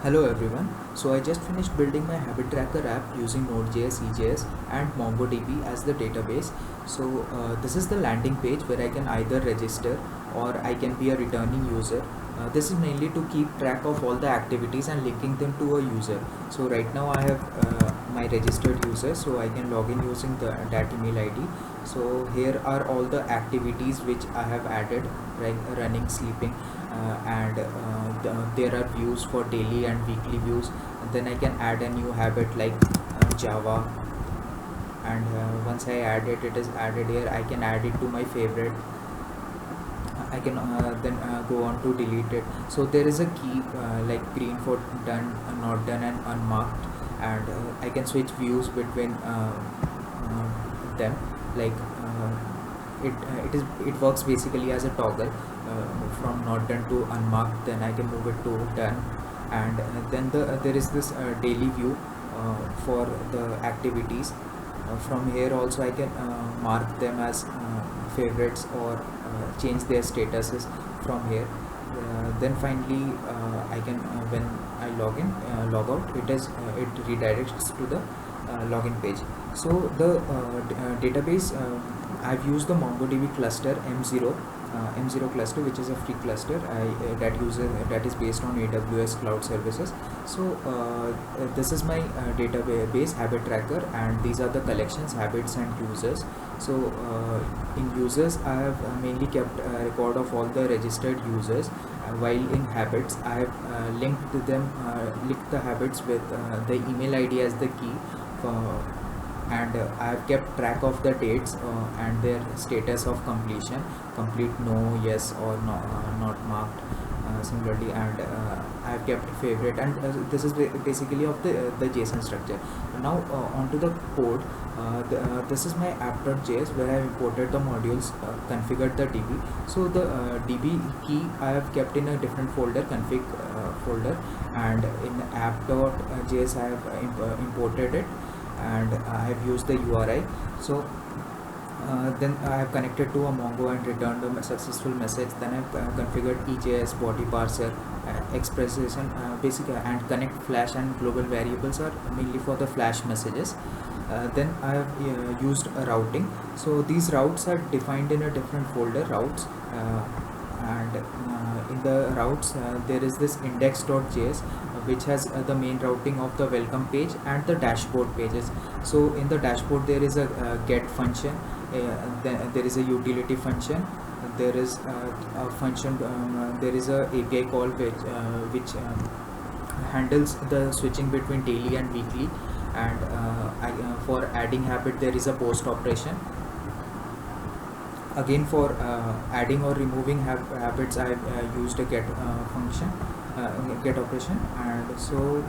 Hello everyone. So I just finished building my habit tracker app using Node.js, EJS and MongoDB as the database. So this is the landing page where I can either register or I can be a returning user. This is mainly to keep track of all the activities and linking them to a user. So right now I have my registered user, so I can log in using that email ID. So here are all the activities which I have added, like running, sleeping, there are views for daily and weekly views. And then I can add a new habit like Java, and once I add it, it is added here. I can add it to my favorite. I can then go on to delete it. So there is a key like green for done, not done and unmarked, and I can switch views between them, like it works basically as a toggle from not done to unmarked. Then I can move it to done, and then there is this daily view for the activities. From here also I can mark them as favorites or change their statuses from here. Then finally I can when I log out, it redirects to the login page. So the database, I've used the MongoDB cluster M0 cluster, which is a free cluster. That is based on AWS cloud services. So this is my database habit tracker, and these are the collections, habits and users. So in users I have mainly kept a record of all the registered users, while in habits I have linked the habits with the email ID as the key, and I have kept track of the dates and their status of completion: complete, no, yes, or no, not marked. Similarly, and I have kept favorite, and this is basically of the JSON structure. Now onto the code. This is my app.js, where I have imported the modules, configured the DB. So the DB key I have kept in a different folder, config folder, and in app.js I have imported it, and I have used the URI. So then I have connected to a Mongo and returned a successful message. Then I have configured EJS, body parser, expression, basic, and connect flash and global variables are mainly for the flash messages. Then I have used a routing. So these routes are defined in a different folder, routes, and in the routes there is this index.js, which has the main routing of the welcome page and the dashboard pages. So in the dashboard there is a get function, there is a utility function, there is a function, there is a API call which handles the switching between daily and weekly, and for adding habit there is a post operation. Again, for adding or removing habits I have used a get function, get operation. And so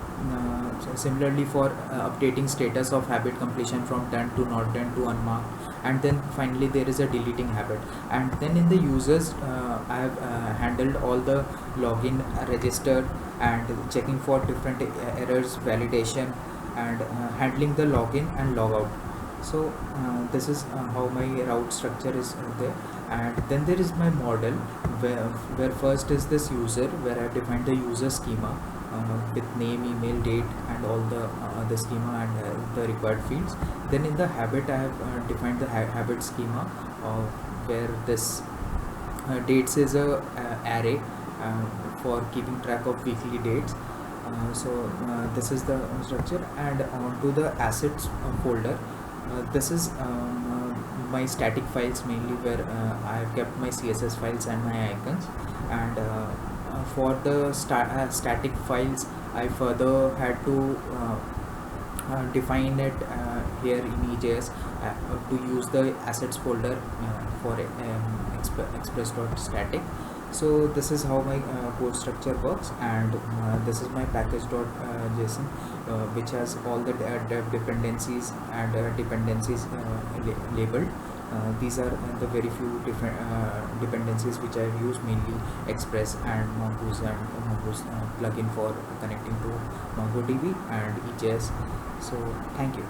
similarly for updating status of habit completion from done to not done to unmarked. And then finally there is a deleting habit. And then in the users, I have handled all the login, register, and checking for different errors, validation, and handling the login and logout. So this is how my route structure is there. And then there is my model, where first is this user, where I have defined the user schema with name, email, date, and all the schema and the required fields. Then in the habit I have defined the habit schema, where this dates is a array for keeping track of weekly dates. So this is the structure. And onto the assets folder, this is my static files mainly, where I have kept my CSS files and my icons. And for the static files, I further had to define it here in EJS to use the assets folder for express.static. So this is how my code structure works, and this is my package.json, which has all the dev dependencies and dependencies labeled. These are the very few different dependencies which I have used, mainly Express and Mongoose plugin for connecting to MongoDB and EJS. So thank you.